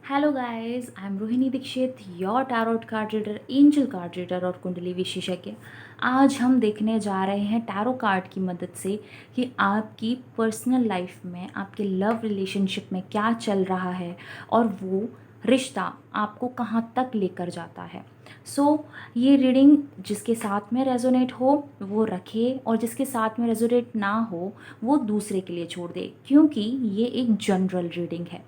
Hello guys, I am Rohini Dikshit, your tarot card reader, angel card reader और कुंडली विशेषज्ञ। आज हम देखने जा रहे हैं टैरो कार्ड की मदद से कि आपकी पर्सनल लाइफ में, आपके लव रिलेशनशिप में क्या चल रहा है और वो रिश्ता आपको कहाँ तक लेकर जाता है। ये रीडिंग जिसके साथ में रेजोनेट हो वो रखे और जिसके साथ में रेजोनेट ना हो वो दूसरे के लिए छोड़ दे, क्योंकि ये एक जनरल रीडिंग है।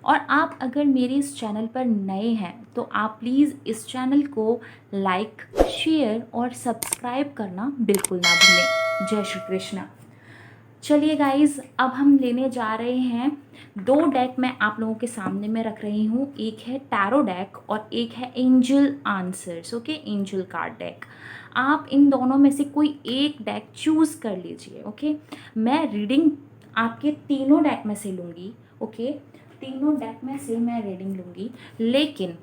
और आप अगर मेरे इस चैनल पर नए हैं तो आप प्लीज़ इस चैनल को लाइक, शेयर और सब्सक्राइब करना बिल्कुल ना भूलें। जय श्री कृष्ण। चलिए गाइज, अब हम लेने जा रहे हैं दो डेक। मैं आप लोगों के सामने में रख रही हूँ, एक है टैरो डेक और एक है angel answers. Okay, angel card deck. आप इन दोनों में से कोई एक डेक चूज़ कर लीजिए। ओके, मैं रीडिंग आपके तीनों डेक में से लूँगी। ओके, तीनों डेक में से मैं रीडिंग लूँगी, लेकिन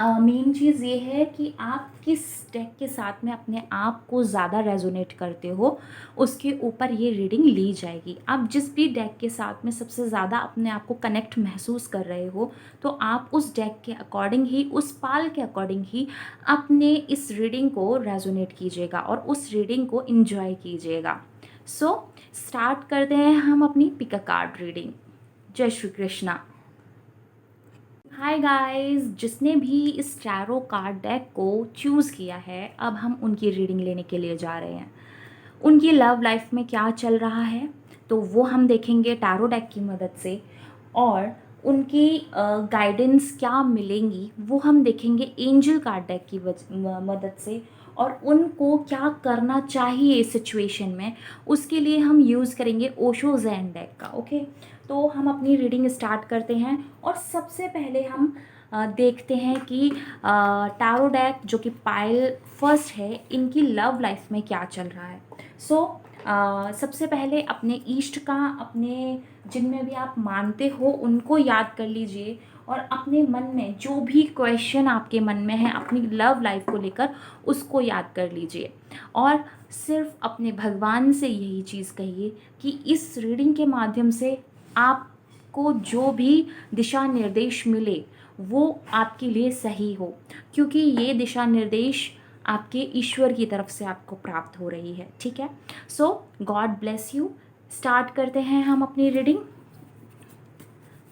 मेन चीज़ ये है कि आप किस डेक के साथ में अपने आप को ज़्यादा रेजोनेट करते हो उसके ऊपर ये रीडिंग ली जाएगी। आप जिस भी डेक के साथ में सबसे ज़्यादा अपने आप को कनेक्ट महसूस कर रहे हो तो आप उस डेक के अकॉर्डिंग ही, उस पाल के अकॉर्डिंग ही अपने इस रीडिंग को रेजोनेट कीजिएगा और उस रीडिंग को इन्जॉय कीजिएगा। स्टार्ट करते हैं हम अपनी पिक अ कार्ड रीडिंग। जय श्री कृष्णा। हाय गाइस, जिसने भी इस टैरो कार्ड डेक को चूज़ किया है, अब हम उनकी रीडिंग लेने के लिए जा रहे हैं। उनकी लव लाइफ में क्या चल रहा है तो वो हम देखेंगे टैरो डेक की मदद से, और उनकी गाइडेंस क्या मिलेंगी वो हम देखेंगे एंजल कार्ड डेक की मदद से, और उनको क्या करना चाहिए इस सिचुएशन में उसके लिए हम यूज़ करेंगे ओशो ज़ेन डेक का। ओके, तो हम अपनी रीडिंग स्टार्ट करते हैं और सबसे पहले हम देखते हैं कि टैरो डेक जो कि पाइल फर्स्ट है, इनकी लव लाइफ में क्या चल रहा है। सबसे पहले अपने इष्ट का, अपने जिनमें भी आप मानते हो उनको याद कर लीजिए, और अपने मन में जो भी क्वेश्चन आपके मन में है अपनी लव लाइफ को लेकर उसको याद कर लीजिए, और सिर्फ अपने भगवान से यही चीज़ कहिए कि इस रीडिंग के माध्यम से आपको जो भी दिशा निर्देश मिले वो आपके लिए सही हो, क्योंकि ये दिशा निर्देश आपके ईश्वर की तरफ से आपको प्राप्त हो रही है। ठीक है, गॉड ब्लेस यू। स्टार्ट करते हैं हम अपनी रीडिंग।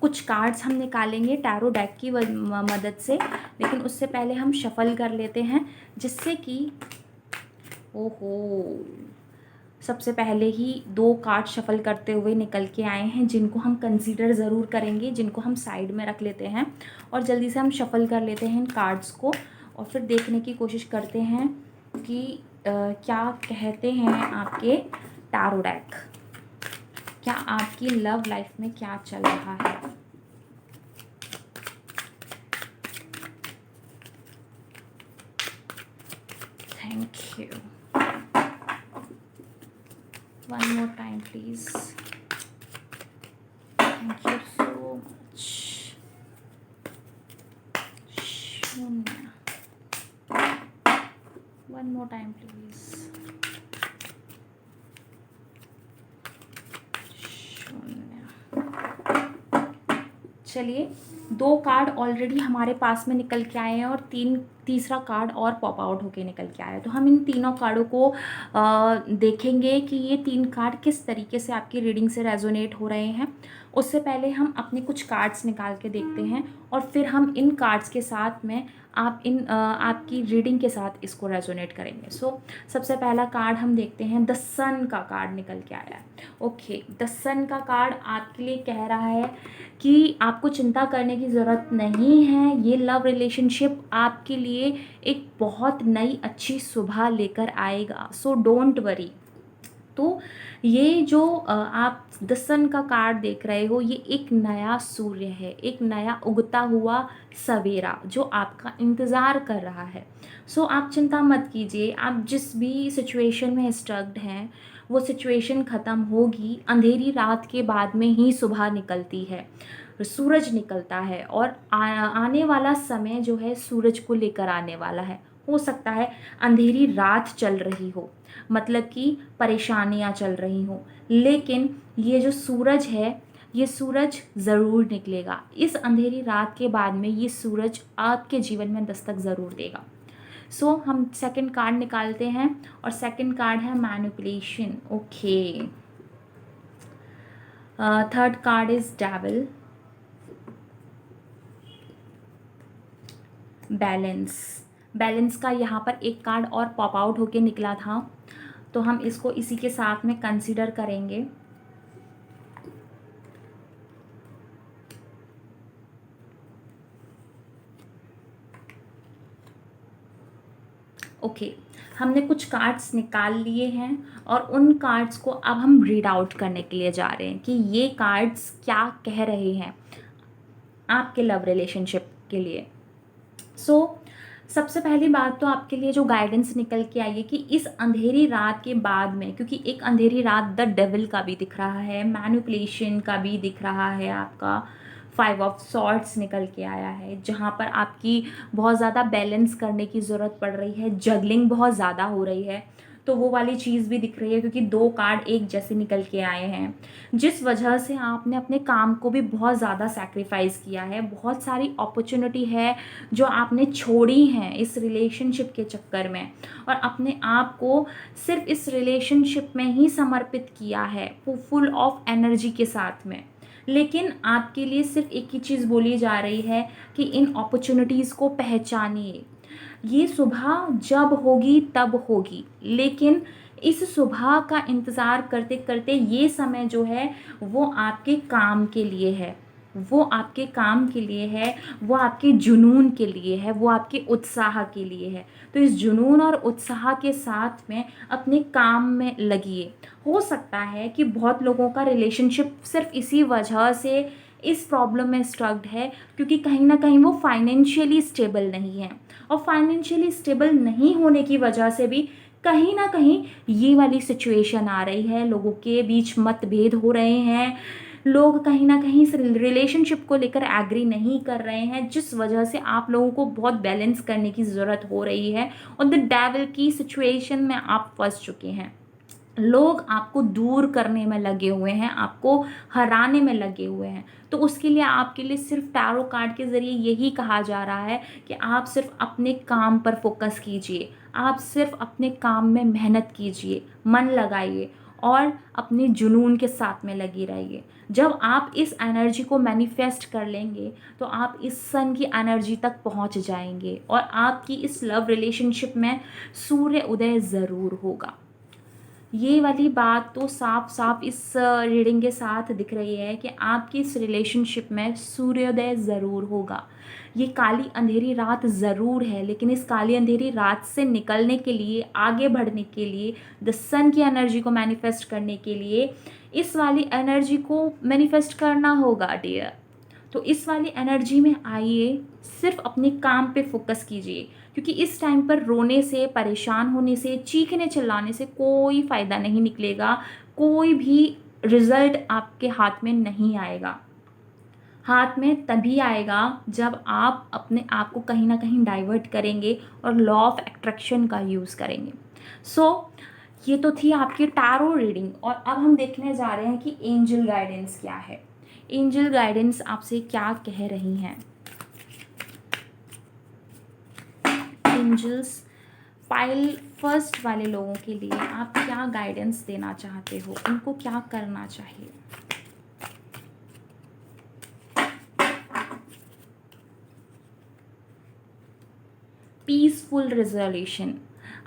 कुछ कार्ड्स हम निकालेंगे टैरो डेक की मदद से, लेकिन उससे पहले हम शफल कर लेते हैं, जिससे कि ओहो, सबसे पहले ही दो कार्ड शफल करते हुए निकल के आए हैं, जिनको हम कंसीडर ज़रूर करेंगे, जिनको हम साइड में रख लेते हैं और जल्दी से हम शफल कर लेते हैं इन कार्ड्स को, और फिर देखने की कोशिश करते हैं कि क्या कहते हैं आपके टैरो डेक, क्या आपकी लव लाइफ में क्या चल रहा है। Thank you. One more time, please. Thank you so much. शून्य। One more time, please. शून्य। चलिए, दो कार्ड ऑलरेडी हमारे पास में निकल के आए हैं और तीसरा कार्ड और पॉप आउट होके निकल के आया है। तो हम इन तीनों कार्डों को देखेंगे कि ये तीन कार्ड किस तरीके से आपकी रीडिंग से रेजोनेट हो रहे हैं। उससे पहले हम अपने कुछ कार्ड्स निकाल के देखते हैं और फिर हम इन कार्ड्स के साथ में आपकी रीडिंग के साथ इसको रेजोनेट करेंगे। सबसे पहला कार्ड हम देखते हैं, द सन का कार्ड निकल के आया है। ओके, द सन का कार्ड आपके लिए कह रहा है कि आपको चिंता करने की ज़रूरत नहीं है, ये लव रिलेशनशिप आपके लिए एक बहुत नई अच्छी सुबह लेकर आएगा, सो डोंट वरी। तो ये जो आप द सन का कार्ड देख रहे हो, ये एक नया सूर्य है, एक नया उगता हुआ सवेरा जो आपका इंतज़ार कर रहा है। आप चिंता मत कीजिए, आप जिस भी सिचुएशन में स्टक्ड हैं वो सिचुएशन ख़त्म होगी। अंधेरी रात के बाद में ही सुबह निकलती है, सूरज निकलता है, और आने वाला समय जो है सूरज को लेकर आने वाला है। हो सकता है अंधेरी रात चल रही हो, मतलब कि परेशानियां चल रही हों, लेकिन ये जो सूरज है ये सूरज ज़रूर निकलेगा। इस अंधेरी रात के बाद में ये सूरज आपके जीवन में दस्तक ज़रूर देगा। सो हम सेकंड कार्ड निकालते हैं और सेकंड कार्ड है manipulation. Okay, third card is devil, balance. Balance का यहाँ पर एक कार्ड और पॉप आउट होके निकला था, तो हम इसको इसी के साथ में कंसीडर करेंगे। ओके, हमने कुछ कार्ड्स निकाल लिए हैं और उन कार्ड्स को अब हम रीड आउट करने के लिए जा रहे हैं कि ये कार्ड्स क्या कह रहे हैं आपके लव रिलेशनशिप के लिए। सबसे पहली बात तो आपके लिए जो गाइडेंस निकल के आई है कि इस अंधेरी रात के बाद में, क्योंकि एक अंधेरी रात द डेविल का भी दिख रहा है, मैनिपुलेशन का भी दिख रहा है, आपका 5 ऑफ सॉर्ड्स निकल के आया है, जहाँ पर आपकी बहुत ज़्यादा बैलेंस करने की ज़रूरत पड़ रही है, जगलिंग बहुत ज़्यादा हो रही है, तो वो वाली चीज़ भी दिख रही है, क्योंकि 2 कार्ड एक जैसे निकल के आए हैं, जिस वजह से आपने अपने काम को भी बहुत ज़्यादा सैक्रिफाइस किया है। बहुत सारी अपॉर्चुनिटी है जो आपने छोड़ी हैं इस रिलेशनशिप के चक्कर में, और अपने आप को सिर्फ इस रिलेशनशिप में ही समर्पित किया है फुल ऑफ एनर्जी के साथ में। लेकिन आपके लिए सिर्फ एक ही चीज़ बोली जा रही है कि इन अपॉर्चुनिटीज़ को पहचानिए। ये सुबह जब होगी तब होगी, लेकिन इस सुबह का इंतज़ार करते करते ये समय जो है वो आपके काम के लिए है, वो आपके काम के लिए है, वो आपके जुनून के लिए है, वो आपके उत्साह के लिए है। तो इस जुनून और उत्साह के साथ में अपने काम में लगिए। हो सकता है कि बहुत लोगों का रिलेशनशिप सिर्फ इसी वजह से इस प्रॉब्लम में स्ट्रक्ड है, क्योंकि कहीं ना कहीं वो फाइनेंशियली स्टेबल नहीं है, और फाइनेंशियली स्टेबल नहीं होने की वजह से भी कहीं ना कहीं ये वाली सिचुएशन आ रही है, लोगों के बीच मतभेद हो रहे हैं, लोग कहीं ना कहीं इस रिलेशनशिप को लेकर एग्री नहीं कर रहे हैं, जिस वजह से आप लोगों को बहुत बैलेंस करने की ज़रूरत हो रही है, और द डेविल की सिचुएशन में आप फंस चुके हैं। लोग आपको दूर करने में लगे हुए हैं, आपको हराने में लगे हुए हैं, तो उसके लिए आपके लिए सिर्फ टैरो कार्ड के ज़रिए यही कहा जा रहा है कि आप सिर्फ अपने काम पर फोकस कीजिए, आप सिर्फ अपने काम में मेहनत कीजिए, मन लगाइए और अपने जुनून के साथ में लगी रहिए। जब आप इस एनर्जी को मैनिफेस्ट कर लेंगे तो आप इस सन की एनर्जी तक पहुंच जाएंगे, और आपकी इस लव रिलेशनशिप में सूर्य उदय ज़रूर होगा। ये वाली बात तो साफ साफ इस रीडिंग के साथ दिख रही है कि आपकी इस रिलेशनशिप में सूर्योदय ज़रूर होगा। ये काली अंधेरी रात ज़रूर है, लेकिन इस काली अंधेरी रात से निकलने के लिए, आगे बढ़ने के लिए, द सन की एनर्जी को मैनिफेस्ट करने के लिए इस वाली एनर्जी को मैनिफेस्ट करना होगा डियर। तो इस वाली एनर्जी में आइए, सिर्फ अपने काम पे फोकस कीजिए, क्योंकि इस टाइम पर रोने से, परेशान होने से, चीखने चिल्लाने से कोई फ़ायदा नहीं निकलेगा, कोई भी रिज़ल्ट आपके हाथ में नहीं आएगा। हाथ में तभी आएगा जब आप अपने आप को कहीं ना कहीं डाइवर्ट करेंगे और लॉ ऑफ अट्रैक्शन का यूज़ करेंगे। ये तो थी आपकी टैरो रीडिंग, और अब हम देखने जा रहे हैं कि एंजल गाइडेंस क्या है। एंजल गाइडेंस आपसे क्या कह रही हैं। एंजल्स पाइल फर्स्ट वाले लोगों के लिए आप क्या गाइडेंस देना चाहते हो, उनको क्या करना चाहिए। पीसफुल रिजोल्यूशन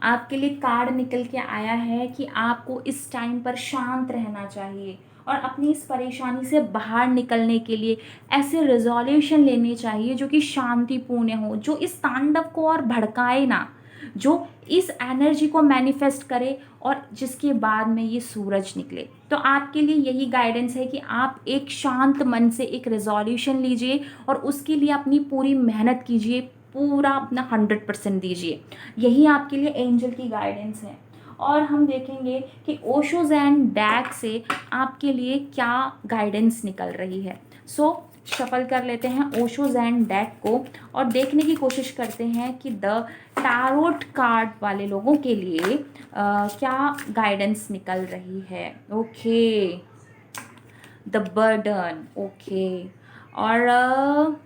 आपके लिए कार्ड निकल के आया है कि आपको इस टाइम पर शांत रहना चाहिए और अपनी इस परेशानी से बाहर निकलने के लिए ऐसे रिजोल्यूशन लेने चाहिए जो कि शांतिपूर्ण हो, जो इस तांडव को और भड़काए ना, जो इस एनर्जी को मैनिफेस्ट करे और जिसके बाद में ये सूरज निकले। तो आपके लिए यही गाइडेंस है कि आप एक शांत मन से एक रिजोल्यूशन लीजिए और उसके लिए अपनी पूरी मेहनत कीजिए, पूरा अपना 100% दीजिए। यही आपके लिए एंजल की गाइडेंस है। और हम देखेंगे कि ओशोज एंड डैक से आपके लिए क्या गाइडेंस निकल रही है। शफल कर लेते हैं ओशोज एंड डेक को और देखने की कोशिश करते हैं कि द टारोट कार्ड वाले लोगों के लिए क्या गाइडेंस निकल रही है। ओके, द बर्डन, ओके, और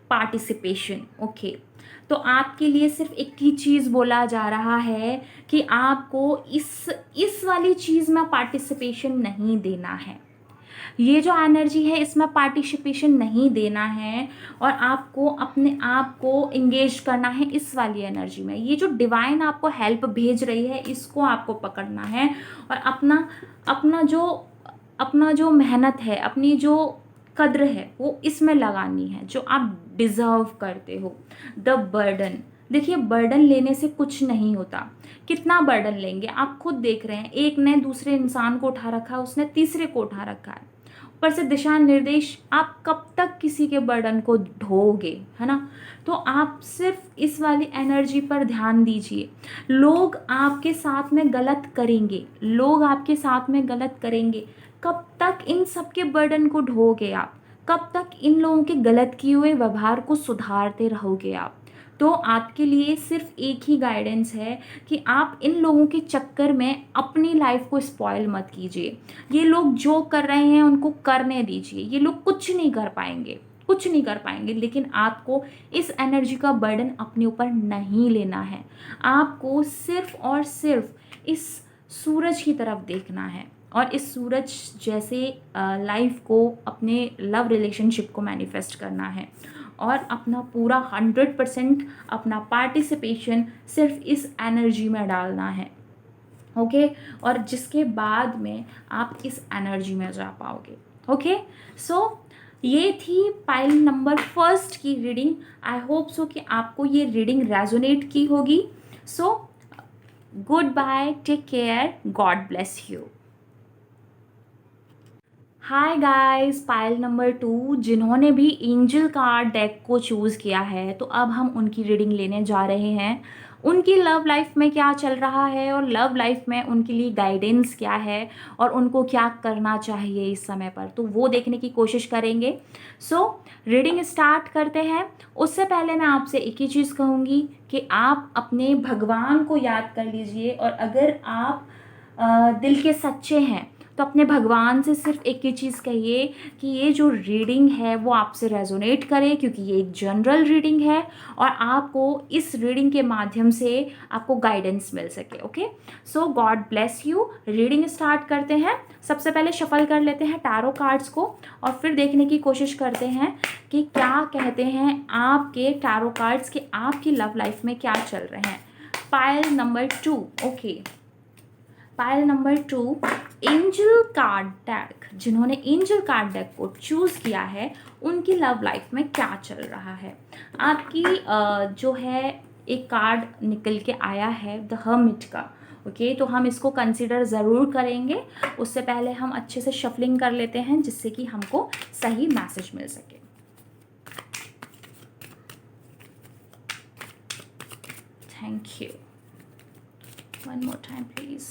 पार्टिसिपेशन, ओके। तो आपके लिए सिर्फ एक ही चीज़ बोला जा रहा है कि आपको इस वाली चीज़ में पार्टिसिपेशन नहीं देना है। ये जो एनर्जी है इसमें पार्टिसिपेशन नहीं देना है, और आपको अपने आप को इंगेज करना है इस वाली एनर्जी में। ये जो डिवाइन आपको हेल्प भेज रही है इसको आपको पकड़ना है, और अपना अपना जो अपना जो मेहनत है, अपनी जो कद्र है वो इसमें लगानी है जो आप डिज़र्व करते हो। द बर्डन, देखिए बर्डन लेने से कुछ नहीं होता। कितना बर्डन लेंगे, आप खुद देख रहे हैं, एक ने दूसरे इंसान को उठा रखा है, उसने तीसरे को उठा रखा है, ऊपर से दिशा निर्देश। आप कब तक किसी के बर्डन को ढोगे, है ना। तो आप सिर्फ इस वाली एनर्जी पर ध्यान दीजिए। लोग आपके साथ में गलत करेंगे, लोग आपके साथ में गलत करेंगे, कब तक इन सब के बर्डन को ढोगे आप, कब तक इन लोगों के गलत किए हुए व्यवहार को सुधारते रहोगे आप। तो आपके लिए सिर्फ एक ही गाइडेंस है कि आप इन लोगों के चक्कर में अपनी लाइफ को स्पॉइल मत कीजिए। ये लोग जो कर रहे हैं उनको करने दीजिए, ये लोग कुछ नहीं कर पाएंगे, कुछ नहीं कर पाएंगे, लेकिन आपको इस एनर्जी का बर्डन अपने ऊपर नहीं लेना है। आपको सिर्फ और सिर्फ इस सूरज की तरफ देखना है, और इस सूरज जैसे लाइफ को, अपने लव रिलेशनशिप को मैनिफेस्ट करना है, और अपना पूरा 100% अपना पार्टिसिपेशन सिर्फ इस एनर्जी में डालना है, ओके। और जिसके बाद में आप इस एनर्जी में जा पाओगे, ओके। सो ये थी पाइल नंबर फर्स्ट की रीडिंग। आई होप सो कि आपको ये रीडिंग रेजोनेट की होगी। So goodbye, take care, god bless you. Hi guys, pile number 2 जिन्होंने भी एंजल कार्ड डेक को चूज़ किया है, तो अब हम उनकी रीडिंग लेने जा रहे हैं। उनकी लव लाइफ में क्या चल रहा है, और लव लाइफ में उनके लिए गाइडेंस क्या है, और उनको क्या करना चाहिए इस समय पर, तो वो देखने की कोशिश करेंगे। सो रीडिंग स्टार्ट करते हैं। उससे पहले मैं आपसे एक ही चीज़ कहूँगी कि आप अपने भगवान को याद कर लीजिए, और अगर आप दिल के सच्चे हैं तो अपने भगवान से सिर्फ एक ही चीज़ कहिए कि ये जो रीडिंग है वो आपसे रेजोनेट करे, क्योंकि ये एक जनरल रीडिंग है, और आपको इस रीडिंग के माध्यम से आपको गाइडेंस मिल सके, okay. So God bless you. Reading start करते हैं। सबसे पहले शफल कर लेते हैं टैरो कार्ड्स को, और फिर देखने की कोशिश करते हैं कि क्या कहते हैं आपके टैरो कार्ड्स कि आपकी लव लाइफ में क्या चल रहे हैं। Pile number 2, okay. Pile number 2 angel card deck, जिन्होंने एंजल कार्ड डेक को चूज़ किया है उनकी लव लाइफ में क्या चल रहा है। आपकी जो है एक कार्ड निकल के आया है द हर्मिट का, ओके। तो हम इसको कंसीडर ज़रूर करेंगे। उससे पहले हम अच्छे से शफलिंग कर लेते हैं जिससे कि हमको सही मैसेज मिल सके। Thank you. One more time please.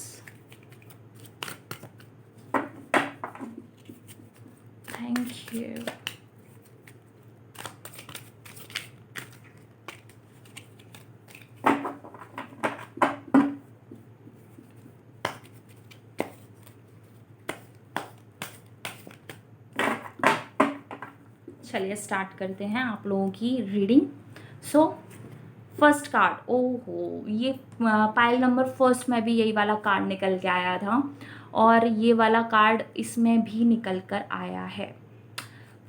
Thank you. चलिए स्टार्ट करते हैं आप लोगों की रीडिंग। सो फर्स्ट कार्ड, ओहो, ये पाइल नंबर फर्स्ट में भी यही वाला कार्ड निकल के आया था, और ये वाला कार्ड इसमें भी निकल कर आया है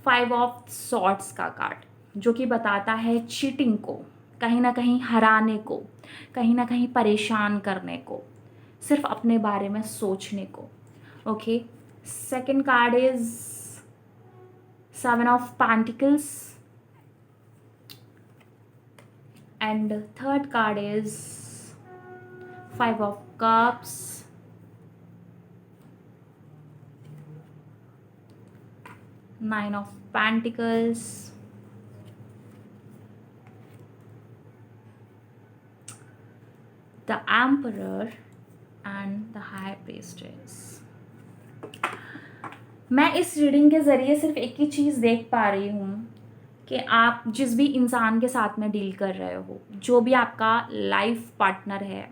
5 ऑफ सॉर्ड्स का कार्ड, जो कि बताता है चीटिंग को, कहीं ना कहीं हराने को, कहीं ना कहीं परेशान करने को, सिर्फ अपने बारे में सोचने को, okay. Second card is 7 of pentacles, and third card is 5 of cups, 9 of Pentacles, the Emperor and the High Priestess। मैं इस रीडिंग के ज़रिए सिर्फ एक ही चीज़ देख पा रही हूँ कि आप जिस भी इंसान के साथ में डील कर रहे हो, जो भी आपका लाइफ पार्टनर है,